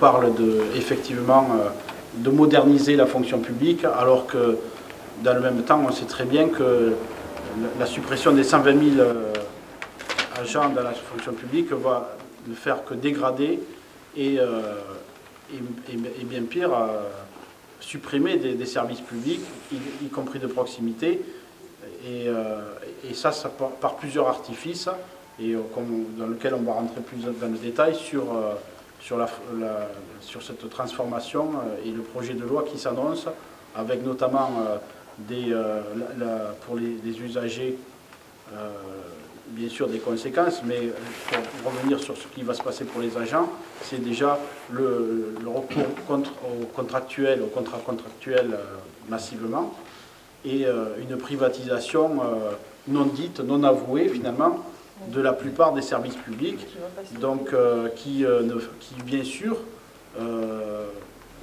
parle effectivement de moderniser la fonction publique, alors que dans le même temps, on sait très bien que la suppression des 120 000 agents dans la fonction publique va ne faire que dégrader et bien pire, supprimer des services publics, y compris de proximité, et ça par plusieurs artifices, et dans lequel on va rentrer plus dans le détail sur cette transformation et le projet de loi qui s'annonce, avec notamment pour les usagers, bien sûr des conséquences, mais pour revenir sur ce qui va se passer pour les agents, c'est déjà le recours au contrat contractuel massivement, et une privatisation non dite, non avouée finalement, de la plupart des services publics, donc qui bien sûr,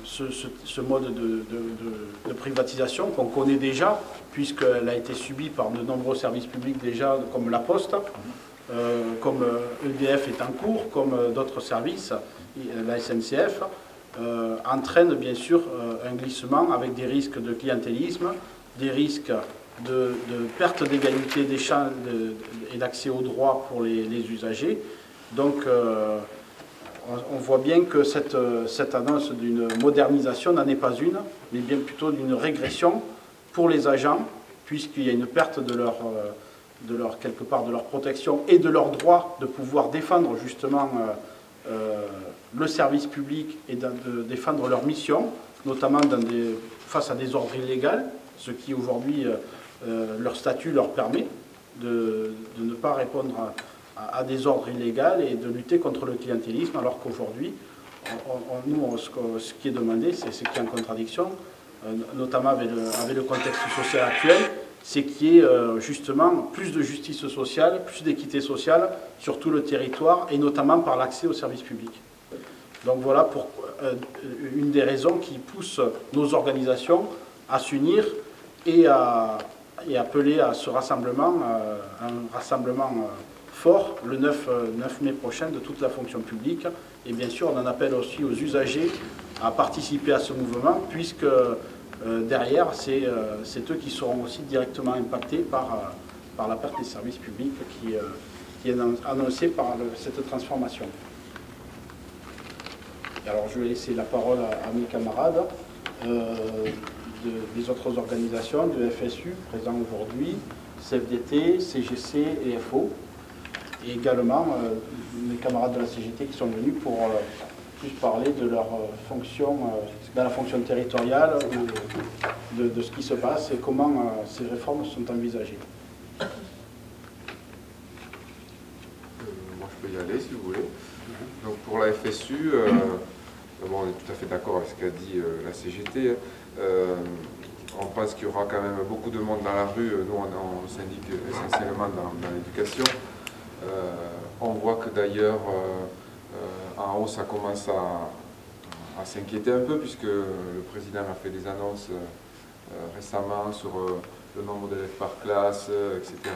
ce mode de privatisation qu'on connaît déjà, puisqu'elle a été subie par de nombreux services publics déjà, comme la Poste, comme EDF est en cours, comme d'autres services, la SNCF, entraîne bien sûr un glissement avec des risques de clientélisme, des risques de perte d'égalité des champs et d'accès aux droits pour les usagers. Donc on voit bien que cette annonce d'une modernisation n'en est pas une, mais bien plutôt d'une régression pour les agents, puisqu'il y a une perte quelque part de leur protection et de leur droit de pouvoir défendre justement le service public et de défendre leur mission, notamment face à des ordres illégaux, ce qui aujourd'hui leur statut leur permet de ne pas répondre à des ordres illégaux et de lutter contre le clientélisme, alors qu'aujourd'hui, nous, ce qui est demandé, c'est ce qui est en contradiction, notamment avec le contexte social actuel, c'est qu'il y ait justement plus de justice sociale, plus d'équité sociale sur tout le territoire, et notamment par l'accès aux services publics. Donc voilà une des raisons qui pousse nos organisations à s'unir et appeler à ce rassemblement, un rassemblement fort, le 9 mai prochain, de toute la fonction publique. Et bien sûr, on en appelle aussi aux usagers à participer à ce mouvement, puisque derrière, c'est eux qui seront aussi directement impactés par la perte des services publics qui est annoncée par cette transformation. Alors, je vais laisser la parole à mes camarades des autres organisations, de FSU, présents aujourd'hui, CFDT, CGC et FO, et également mes camarades de la CGT qui sont venus pour plus parler de leur fonction dans la fonction territoriale, de ce qui se passe et comment ces réformes sont envisagées. Moi je peux y aller si vous voulez. Donc pour la FSU, bon, on est tout à fait d'accord avec ce qu'a dit la CGT. On pense qu'il y aura quand même beaucoup de monde dans la rue. Nous on syndique essentiellement dans l'éducation. On voit que d'ailleurs en haut ça commence à s'inquiéter un peu, puisque le président a fait des annonces récemment sur le nombre d'élèves par classe, etc.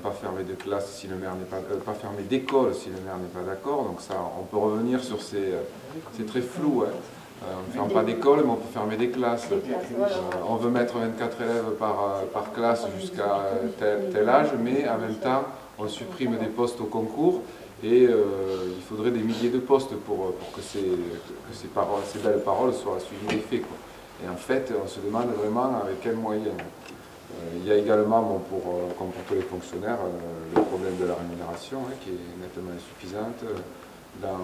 Pas fermer de classe si le maire n'est pas, pas fermer d'école si le maire n'est pas d'accord. Donc ça, on peut revenir sur c'est très flou. Hein. On ne ferme pas d'école, mais on peut fermer des classes. On veut mettre 24 élèves par classe jusqu'à tel âge, mais en même temps, on supprime des postes au concours et il faudrait des milliers de postes pour que ces belles paroles soient suivies des faits, quoi. Et en fait, on se demande vraiment avec quels moyens. Il y a également, bon, comme pour tous les fonctionnaires, le problème de la rémunération, hein, qui est nettement insuffisante dans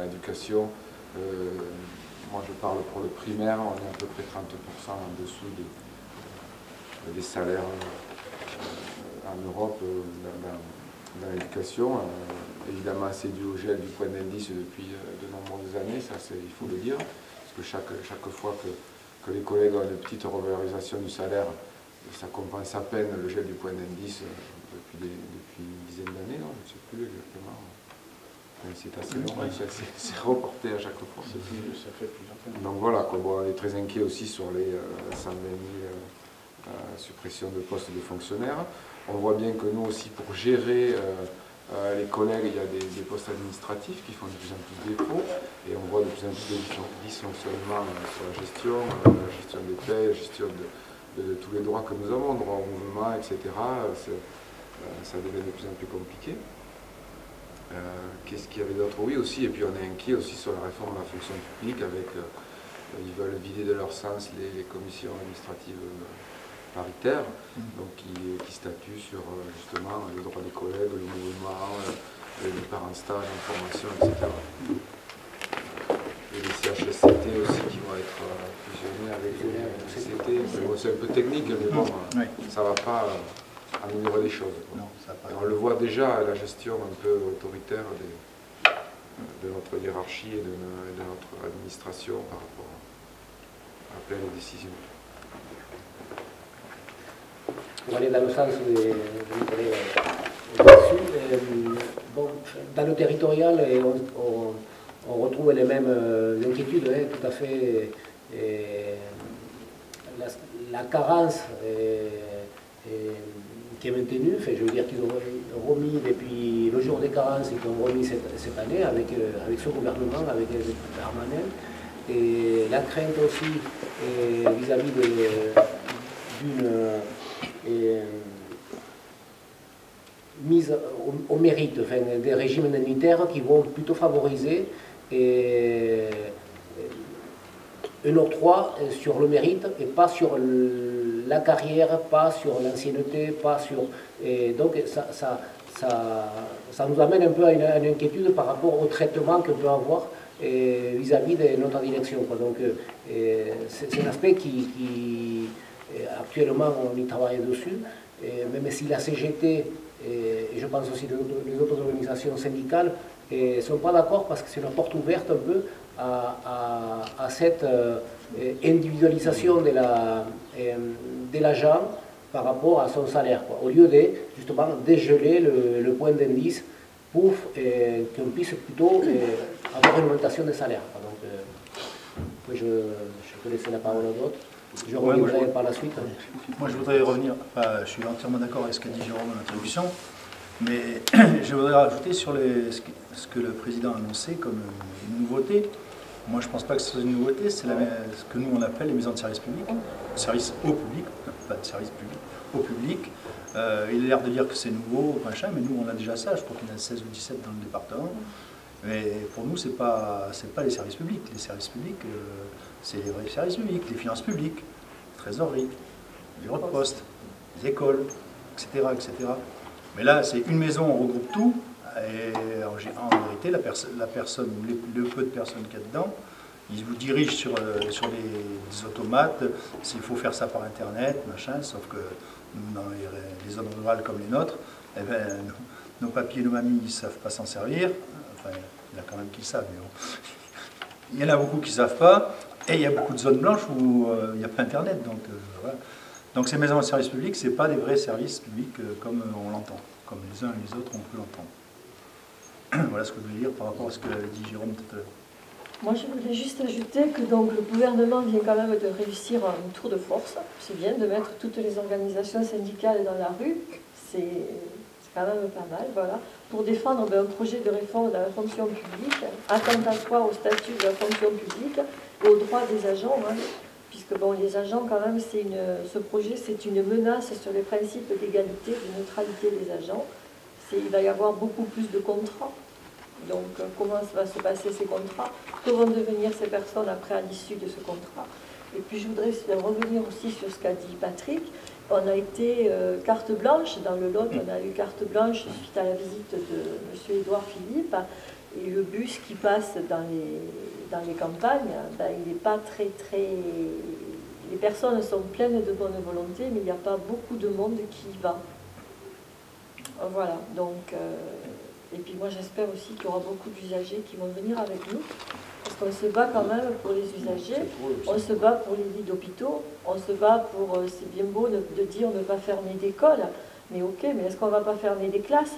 l'éducation. Moi je parle pour le primaire, on est à peu près 30% en dessous des salaires en Europe dans l'éducation. Évidemment c'est dû au gel du point d'indice depuis de nombreuses années, ça il faut le dire, parce que chaque fois que les collègues ont une petite revalorisation du salaire, ça compense à peine le gel du point d'indice depuis une dizaine d'années, je ne sais plus exactement. C'est assez long, c'est reporté à chaque fois. Ça fait plusieurs fois. Donc voilà, quoi, bon, on est très inquiet aussi sur les 120 000 suppressions de postes de fonctionnaires. On voit bien que nous aussi, pour gérer Les collègues, il y a des postes administratifs qui font de plus en plus défaut et on voit de plus en plus de dysfonctionnements sur la gestion des paies, la gestion de tous les droits que nous avons, droits au mouvement, etc. Ça devient de plus en plus compliqué. Qu'est-ce qu'il y avait d'autre? Oui, aussi, et puis on est inquiet aussi sur la réforme de la fonction publique avec, ils veulent vider de leur sens les commissions administratives paritaires, donc qui statuent sur justement le droit des collègues, le mouvement, les parents stage, l'information, etc. Et les CHSCT aussi qui vont être fusionnés avec les CT. C'est un peu technique, mais bon, ça ne va pas améliorer les choses. Non, on le voit déjà, la gestion un peu autoritaire de notre hiérarchie et de notre administration par rapport à plein de décisions. On va aller dans le sens de là-dessus. Bon, dans le territorial, on retrouve les mêmes inquiétudes, tout à fait. La carence qui est maintenue, je veux dire qu'ils ont remis depuis le jour des carences et qu'ils ont remis cette année avec ce gouvernement, avec Darmanin, et la crainte aussi vis-à-vis d'une mise au mérite, enfin, des régimes indemnitaires qui vont plutôt favoriser un octroi sur le mérite et pas sur la carrière, pas sur l'ancienneté, pas sur... Et donc ça nous amène un peu à une inquiétude par rapport au traitement qu'on peut avoir vis-à-vis de notre direction. Donc c'est un aspect qui actuellement on y travaille dessus, même si la CGT et je pense aussi les autres organisations syndicales ne sont pas d'accord parce que c'est une porte ouverte un peu à cette individualisation de l'agent par rapport à son salaire, quoi, au lieu de justement dégeler le point d'indice pour qu'on puisse plutôt avoir une augmentation des salaires. Donc, je peux laisser la parole à d'autres. Je reviendrai par la suite. Moi, je voudrais revenir, je suis entièrement d'accord avec ce qu'a dit Jérôme dans l'introduction, mais je voudrais rajouter sur ce que le président a annoncé comme une nouveauté. Moi, je ne pense pas que ce soit une nouveauté, c'est ce que nous, on appelle les maisons de service public, service au public, pas de service public, au public. Il a l'air de dire que c'est nouveau, machin, mais nous, on a déjà ça, je crois qu'il y en a 16 ou 17 dans le département. Mais pour nous, ce n'est pas les services publics. Les services publics, c'est les vrais services publics, les finances publiques, les trésoreries, les bureaux de poste, les écoles, etc., etc. Mais là, c'est une maison, on regroupe tout. Et en vérité, la personne, le peu de personnes qu'il y a dedans, ils vous dirigent sur des automates, s'il faut faire ça par Internet, machin, sauf que nous, dans les zones rurales comme les nôtres, eh ben, nos papiers et nos mamies, ils ne savent pas s'en servir. Enfin, il y en a quand même qui le savent, mais bon. Il y en a beaucoup qui ne savent pas, et il y a beaucoup de zones blanches où il n'y a pas Internet. Donc, voilà. Donc ces maisons de service public, ce n'est pas des vrais services publics comme on l'entend, comme les uns et les autres on peut l'entendre. Voilà ce que je voulais dire par rapport à ce que avait dit Jérôme tout à l'heure. Moi, je voulais juste ajouter que donc, le gouvernement vient quand même de réussir un tour de force. C'est bien de mettre toutes les organisations syndicales dans la rue. C'est quand même pas mal, voilà. Pour défendre un projet de réforme de la fonction publique, attentatoire au statut de la fonction publique et aux droits des agents. Hein, puisque bon, les agents, quand même, ce projet, c'est une menace sur les principes d'égalité, de neutralité des agents. Il va y avoir beaucoup plus de contrats. Donc, comment va se passer ces contrats? Que vont devenir ces personnes après à l'issue de ce contrat? Et puis, je voudrais revenir aussi sur ce qu'a dit Patrick. On a été carte blanche dans le Lot, on a eu carte blanche suite à la visite de M. Édouard Philippe. Et le bus qui passe dans les campagnes, ben, il n'est pas très... Les personnes sont pleines de bonne volonté, mais il n'y a pas beaucoup de monde qui y va. Voilà, donc, et puis moi j'espère aussi qu'il y aura beaucoup d'usagers qui vont venir avec nous, parce qu'on se bat quand même pour les usagers, on se bat pour les lits d'hôpitaux, on se bat pour, c'est bien beau de dire ne pas fermer d'école, mais ok, mais est-ce qu'on ne va pas fermer des classes?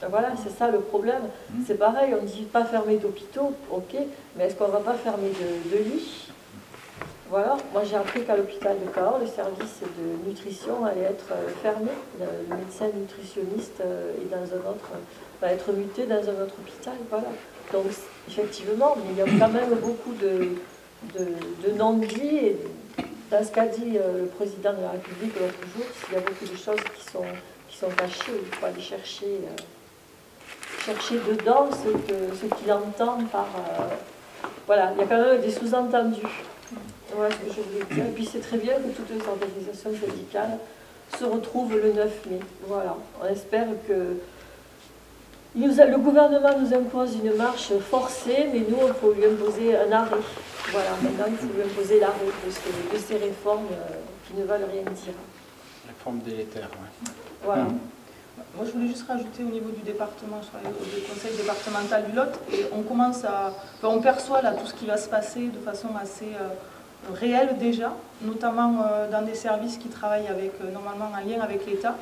Voilà, c'est ça le problème, c'est pareil, on ne dit pas fermer d'hôpitaux, ok, mais est-ce qu'on ne va pas fermer de lits? Voilà, moi j'ai appris qu'à l'hôpital de Cahors, le service de nutrition allait être fermé. Le médecin nutritionniste est dans un autre, va être muté dans un autre hôpital. Voilà. Donc effectivement, mais il y a quand même beaucoup de non-dits. Et dans ce qu'a dit le président de la République l'autre jour, il y a beaucoup de choses qui sont cachées. Il faut aller chercher dedans ce qu'il entend par... voilà, il y a quand même des sous-entendus. Voilà ce que je voulais dire. Et puis c'est très bien que toutes les organisations syndicales se retrouvent le 9 mai. Voilà. On espère que le gouvernement nous impose une marche forcée, mais nous, il faut lui imposer un arrêt. Voilà, maintenant, il faut lui imposer l'arrêt de ces réformes qui ne veulent rien dire. Réforme délétère, oui. Voilà. Moi, je voulais juste rajouter au niveau du département, du conseil départemental du Lot, et on perçoit là tout ce qui va se passer de façon assez réelle déjà, notamment dans des services qui travaillent normalement en lien avec l'État.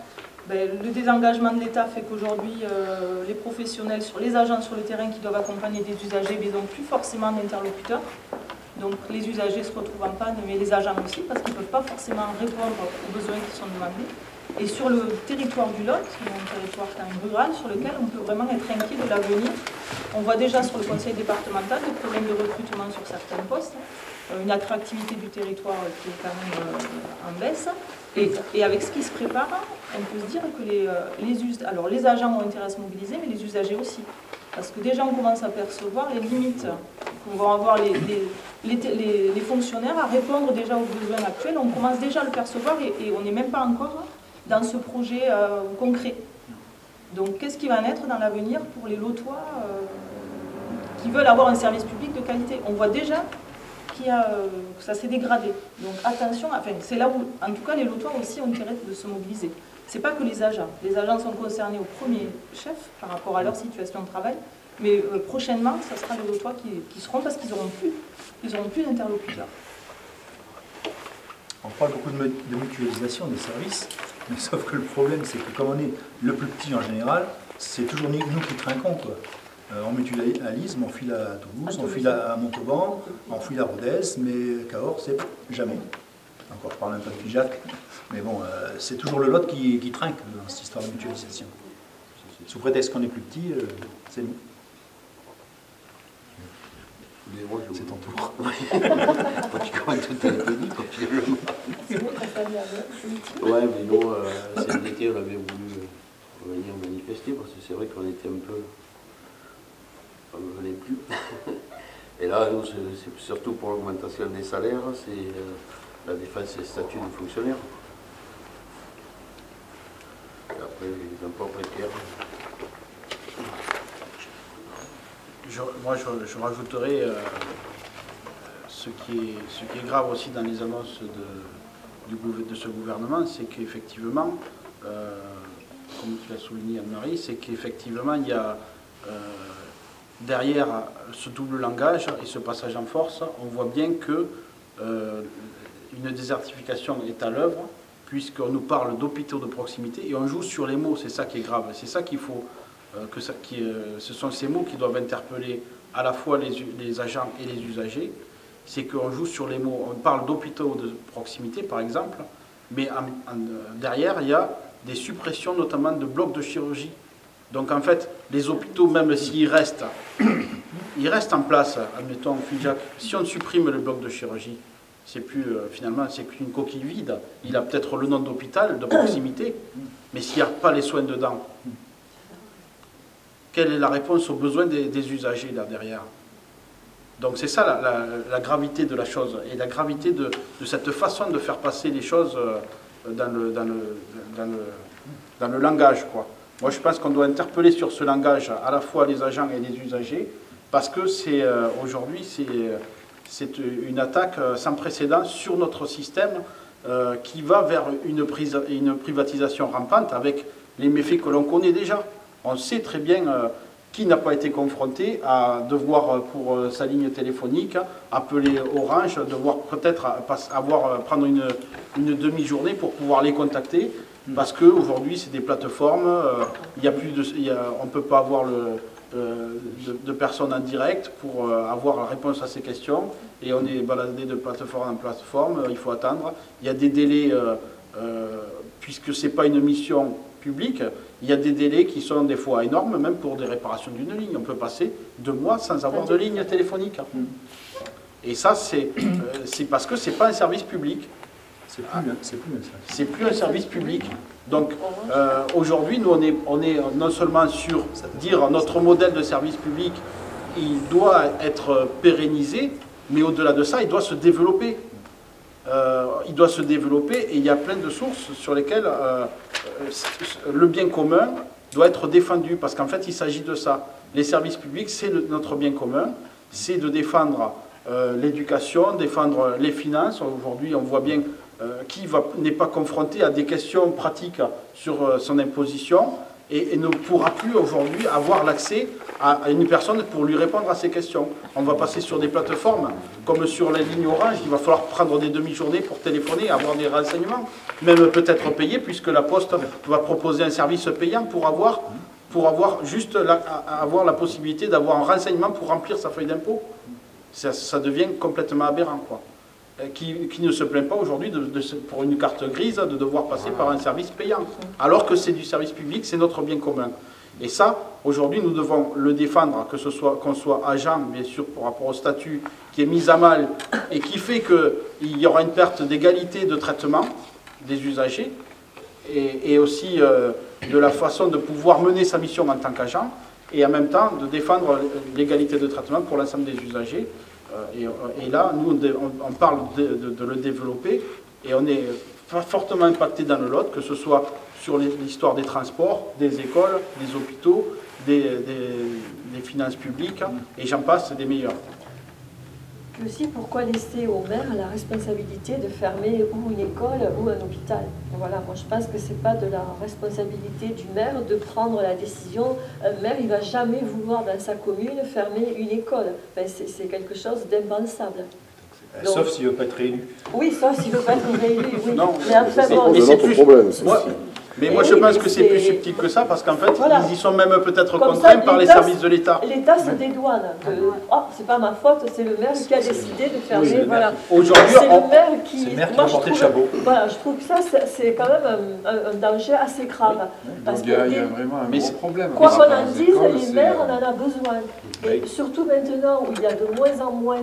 Le désengagement de l'État fait qu'aujourd'hui, les professionnels, les agents sur le terrain qui doivent accompagner des usagers, ils n'ont plus forcément d'interlocuteurs. Donc les usagers se retrouvent en panne, mais les agents aussi, parce qu'ils ne peuvent pas forcément répondre aux besoins qui sont demandés. Et sur le territoire du Lot, qui est un territoire quand même rural, sur lequel on peut vraiment être inquiet de l'avenir. On voit déjà sur le conseil départemental des problèmes de recrutement sur certains postes, une attractivité du territoire qui est quand même en baisse. Et avec ce qui se prépare, on peut se dire que les agents ont intérêt à se mobiliser, mais les usagers aussi. Parce que déjà on commence à percevoir les limites qu'ont vont avoir les fonctionnaires à répondre déjà aux besoins actuels. On commence déjà à le percevoir et on n'est même pas encore dans ce projet concret. Donc qu'est-ce qui va naître dans l'avenir pour les Lotois qui veulent avoir un service public de qualité? On voit déjà que ça s'est dégradé. Donc attention, c'est là où en tout cas les Lotois aussi ont intérêt de se mobiliser. Ce n'est pas que les agents. Les agents sont concernés au premier chef par rapport à leur situation de travail, mais prochainement, ce sera les Lotois qui seront parce qu'ils n'auront plus d'interlocuteurs. On parle beaucoup de mutualisation des services, mais sauf que le problème, c'est que comme on est le plus petit en général, c'est toujours nous qui trinquons, quoi. On mutualise, mais on file à Toulouse, on file à Montauban, on file à Rodez, mais Cahors, c'est jamais. Encore, je parle un peu de Figeac, mais bon, c'est toujours le Lot qui trinque dans cette histoire de mutualisation. Sous prétexte qu'on est plus petit, c'est nous. C'est ton tour. Quand tu commences tout téléphonique, quand tu le ouais, mais nous, cet été, on avait voulu venir manifester parce que c'est vrai qu'on était un peu. On ne venait plus. Et là, nous, c'est surtout pour l'augmentation des salaires, c'est la défense des statuts des fonctionnaires. Et après, les emplois précaires. Moi, je rajouterais ce qui est grave aussi dans les annonces de ce gouvernement, c'est qu'effectivement, comme tu l'as souligné Anne-Marie, c'est qu'effectivement, il y a derrière ce double langage et ce passage en force, on voit bien que une désertification est à l'œuvre, puisqu'on nous parle d'hôpitaux de proximité et on joue sur les mots, c'est ça qui est grave, c'est ça qu'il faut... ce sont ces mots qui doivent interpeller à la fois les agents et les usagers, c'est qu'on joue sur les mots. On parle d'hôpitaux de proximité, par exemple, mais derrière, il y a des suppressions, notamment de blocs de chirurgie. Donc, en fait, les hôpitaux, même s'ils restent, ils restent en place, admettons, Figeac. Si on supprime le bloc de chirurgie, c'est plus, finalement, c'est qu'une coquille vide. Il a peut-être le nom d'hôpital de proximité, mais s'il n'y a pas les soins dedans, quelle est la réponse aux besoins des usagers là derrière? Donc c'est ça la gravité de la chose et la gravité de cette façon de faire passer les choses dans le langage, quoi. Moi je pense qu'on doit interpeller sur ce langage à la fois les agents et les usagers parce que c'est aujourd'hui c'est une attaque sans précédent sur notre système qui va vers une privatisation rampante avec les méfaits que l'on connaît déjà. On sait très bien qui n'a pas été confronté à devoir, pour sa ligne téléphonique, appeler Orange, devoir peut-être prendre une demi-journée pour pouvoir les contacter, parce qu'aujourd'hui, c'est des plateformes, on ne peut pas avoir de personnes en direct pour avoir la réponse à ces questions. Et on est baladé de plateforme en plateforme, il faut attendre. Il y a des délais, puisque ce n'est pas une mission publique, il y a des délais qui sont des fois énormes, même pour des réparations d'une ligne. On peut passer 2 mois sans avoir de ligne téléphonique. Et ça, c'est parce que ce n'est pas un service public. C'est plus un service public. Donc aujourd'hui, nous, on est non seulement sur dire notre modèle de service public, il doit être pérennisé, mais au-delà de ça, il doit se développer. Il doit se développer et il y a plein de sources sur lesquelles le bien commun doit être défendu, parce qu'en fait, il s'agit de ça. Les services publics, c'est notre bien commun, c'est de défendre l'éducation, défendre les finances. Aujourd'hui, on voit bien qui n'est pas confronté à des questions pratiques sur son imposition et ne pourra plus aujourd'hui avoir l'accès à une personne pour lui répondre à ces questions. On va passer sur des plateformes comme sur les lignes Orange, il va falloir prendre des demi-journées pour téléphoner, avoir des renseignements, même peut-être payer, puisque la Poste va proposer un service payant pour avoir juste avoir la possibilité d'avoir un renseignement pour remplir sa feuille d'impôt. Ça devient complètement aberrant, quoi. Qui ne se plaint pas aujourd'hui pour une carte grise de devoir passer par un service payant, alors que c'est du service public, c'est notre bien commun. Et ça, aujourd'hui, nous devons le défendre, qu'on soit agent, bien sûr, par rapport au statut qui est mis à mal et qui fait qu'il y aura une perte d'égalité de traitement des usagers et aussi de la façon de pouvoir mener sa mission en tant qu'agent et en même temps de défendre l'égalité de traitement pour l'ensemble des usagers. Et là, nous, on parle de le développer et on est fortement impacté dans le Lot, que ce soit sur l'histoire des transports, des écoles, des hôpitaux, des finances publiques, et j'en passe, des meilleurs. Puis aussi, pourquoi laisser au maire la responsabilité de fermer ou une école ou un hôpital? Voilà, moi je pense que ce n'est pas de la responsabilité du maire de prendre la décision. Un maire, il ne va jamais vouloir dans sa commune fermer une école. Enfin, c'est quelque chose d'impensable. Sauf s'il ne veut pas être réélu. Oui, sauf s'il ne veut pas être réélu, oui. Non, mais enfin, bon, c'est plus problème. Mais moi, je pense que c'est plus subtil que ça, parce qu'en fait, voilà. Ils y sont même peut-être Comme contraints ça, par les services de l'État. L'État se dédouane. Oh, c'est pas ma faute, c'est le maire qui a décidé de fermer. Voilà. Aujourd'hui, c'est le maire qui va porter le chapeau. Voilà, je trouve que ça, c'est quand même un danger assez grave. Parce Donc il y a vraiment un gros problème. Quoi qu'on en dise, écoles, les maires, on en a besoin. Et surtout maintenant où il y a de moins en moins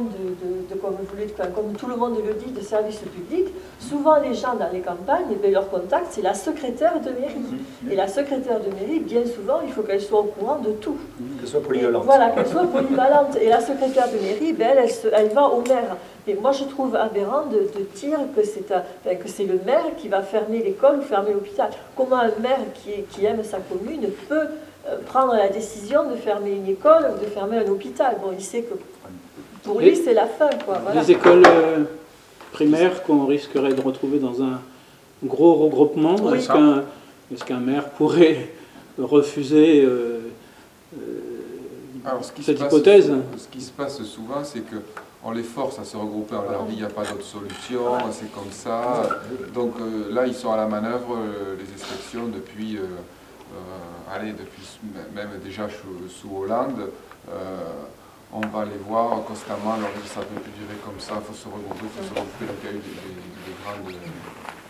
comme tout le monde le dit, de services publics, souvent les gens dans les campagnes, leur contact, c'est la secrétaire de mairie. Et la secrétaire de mairie, bien souvent, il faut qu'elle soit au courant de tout. Qu'elle soit polyvalente. Voilà, qu'elle soit polyvalente. Et la secrétaire de mairie, elle va au maire. Et moi, je trouve aberrant de dire que c'est le maire qui va fermer l'école ou fermer l'hôpital. Comment un maire qui aime sa commune peut prendre la décision de fermer une école ou de fermer un hôpital? Bon, il sait que pour lui, c'est la fin, quoi. Voilà. Les écoles primaires qu'on risquerait de retrouver dans un gros regroupement, Oui. est-ce qu'un maire pourrait refuser Alors, cette hypothèse? Ce qui se passe souvent, c'est qu'on les force à se regrouper. On leur dit il n'y a pas d'autre solution, c'est comme ça. Donc là, ils sont à la manœuvre, les inspections, depuis même déjà sous Hollande. On va les voir constamment, leur dire ça ne peut plus durer comme ça, il faut se regrouper, Donc il y a eu des grandes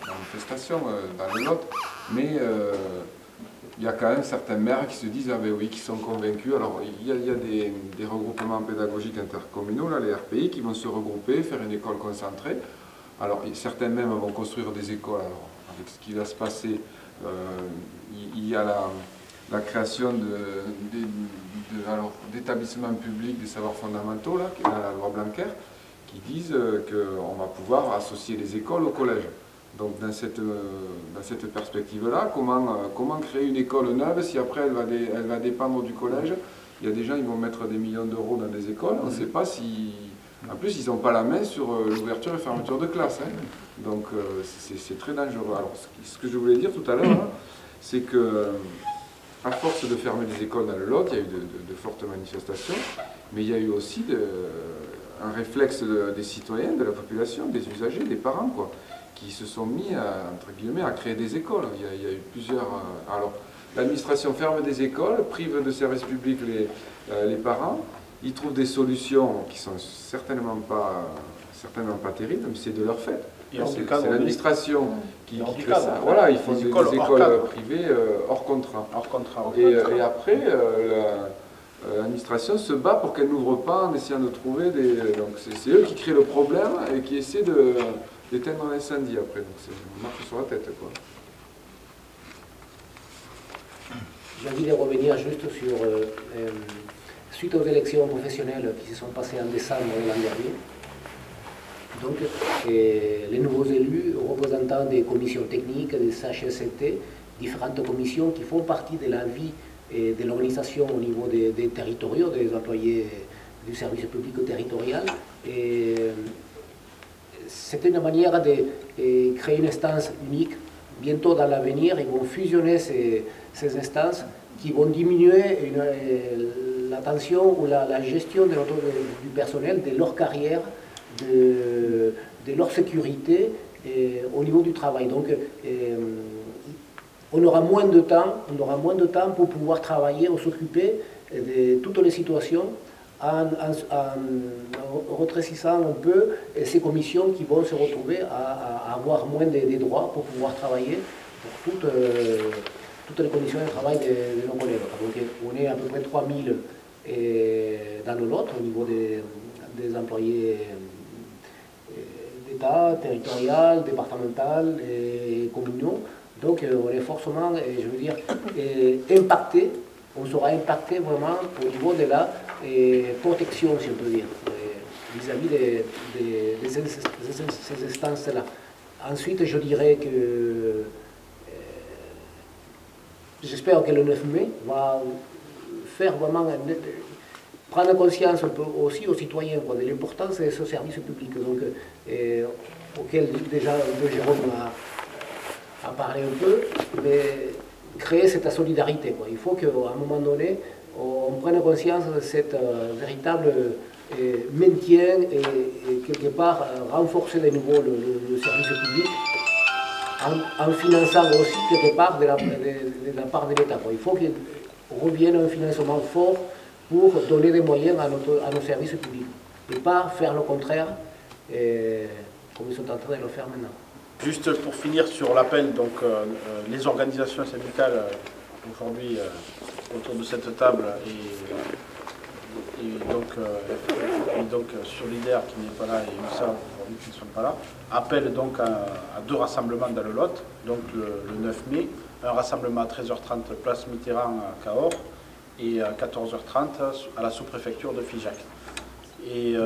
manifestations dans le Lot. Mais il y a quand même certains maires qui se disent, ah ben oui, qui sont convaincus. Alors il y a des regroupements pédagogiques intercommunaux, là, les RPI, qui vont se regrouper, faire une école concentrée. Alors certains même vont construire des écoles. Alors, avec ce qui va se passer, il y a la création d'établissements publics des savoirs fondamentaux, là, qui est dans la loi Blanquer, qui disent qu'on va pouvoir associer les écoles au collège. Donc dans cette perspective-là, comment créer une école neuve si après elle va dépendre du collège? Il y a des gens qui vont mettre des millions d'euros dans des écoles, on ne sait pas si... En plus, ils n'ont pas la main sur l'ouverture et fermeture de classe. Hein. Donc c'est très dangereux. Alors ce que je voulais dire tout à l'heure, hein, c'est que à force de fermer des écoles dans le Lot, il y a eu de fortes manifestations, mais il y a eu aussi un réflexe des citoyens, de la population, des usagers, des parents, quoi, qui se sont mis, entre guillemets, à créer des écoles. Il y a eu plusieurs... alors, l'administration ferme des écoles, prive de services publics les parents. Ils trouvent des solutions qui sont certainement pas terribles, mais c'est de leur fait. C'est l'administration qui fait ça. Voilà, ils font des écoles privées hors contrat. Et après, l'administration se bat pour qu'elles n'ouvrent pas en essayant de trouver des... Donc c'est eux qui créent le problème et qui essaient d'éteindre l'incendie après. Donc c'est une marche sur la tête, quoi. J'ai envie de revenir juste sur, suite aux élections professionnelles qui se sont passées en décembre de l'an dernier, donc les nouveaux élus, représentants des commissions techniques, des CHSCT, différentes commissions qui font partie de la vie et de l'organisation au niveau des territoriaux, des employés du service public territorial. C'était une manière de créer une instance unique. Bientôt dans l'avenir, ils vont fusionner ces instances qui vont diminuer la tension ou la gestion du personnel, de leur carrière, de leur sécurité au niveau du travail. Donc on aura moins de temps pour pouvoir travailler ou s'occuper de toutes les situations en rétrécissant un peu ces commissions qui vont se retrouver à avoir moins de droits pour pouvoir travailler pour toutes les conditions de travail de nos collègues. Donc on est à peu près 3000 dans le Lot au niveau des employés d'État, territorial, départemental et communaux. Donc on est forcément, je veux dire, impacté, on sera impacté vraiment au niveau de la protection, si on peut dire, vis-à-vis de ces instances-là. Ensuite, je dirais que j'espère que le 9 mai va faire vraiment prendre conscience un peu aussi aux citoyens de l'importance de ce service public, donc, auquel déjà Jérôme a parlé un peu, mais créer cette solidarité, quoi. Il faut qu'à un moment donné, on prenne conscience de cette véritable maintien et quelque part renforcer de nouveau le service public en finançant aussi quelque part de la part de l'État. Il faut qu'il revienne un financement fort pour donner des moyens à nos services publics et pas faire le contraire comme ils sont en train de le faire maintenant. Juste pour finir sur l'appel, donc les organisations syndicales aujourd'hui autour de cette table et donc Solidaire qui n'est pas là et USA aujourd'hui qui ne sont pas là, appellent donc à 2 rassemblements dans le Lot, donc le 9 mai, un rassemblement à 13h30 place Mitterrand à Cahors et à 14h30 à la sous-préfecture de Figeac. Et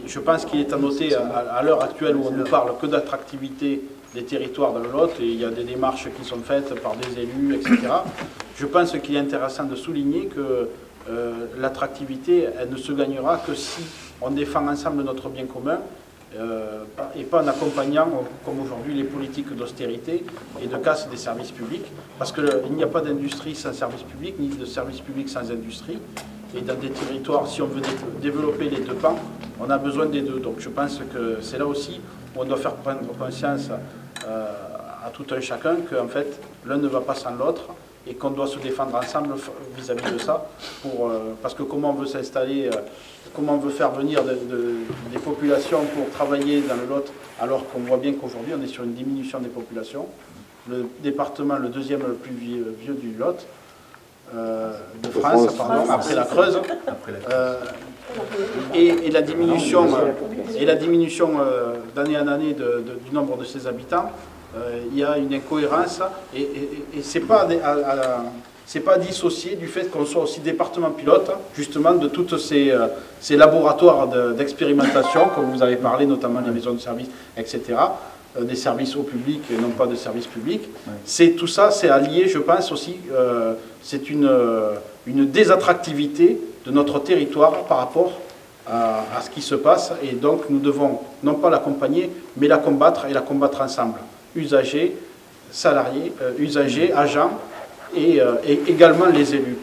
je pense qu'il est à noter à l'heure actuelle où on ne parle que d'attractivité des territoires dans le Lot, et il y a des démarches qui sont faites par des élus, etc. Je pense qu'il est intéressant de souligner que l'attractivité, elle ne se gagnera que si on défend ensemble notre bien commun et pas en accompagnant, comme aujourd'hui, les politiques d'austérité et de casse des services publics, parce qu'il n'y a pas d'industrie sans service public, ni de service public sans industrie. Et dans des territoires, si on veut développer les 2 pans, on a besoin des 2. Donc je pense que c'est là aussi où on doit faire prendre conscience à tout un chacun qu'en fait, l'un ne va pas sans l'autre et qu'on doit se défendre ensemble vis-à-vis de ça. Parce que comment on veut s'installer, comment on veut faire venir des populations pour travailler dans le Lot, alors qu'on voit bien qu'aujourd'hui, on est sur une diminution des populations. Le département, le 2e le plus vieux du Lot, de France, pardon, après la Creuse, et la diminution d'année en année du nombre de ses habitants, il y a une incohérence et c'est pas à dissocier du fait qu'on soit aussi département pilote justement de tous ces laboratoires d'expérimentation, comme vous avez parlé, notamment les maisons de services, etc., des services au public et non pas de services publics. Tout ça, c'est allié, je pense aussi, c'est une désattractivité de notre territoire par rapport à ce qui se passe, et donc nous devons non pas l'accompagner, mais la combattre, et la combattre ensemble. Usagers, salariés, usagers, agents et également les élus.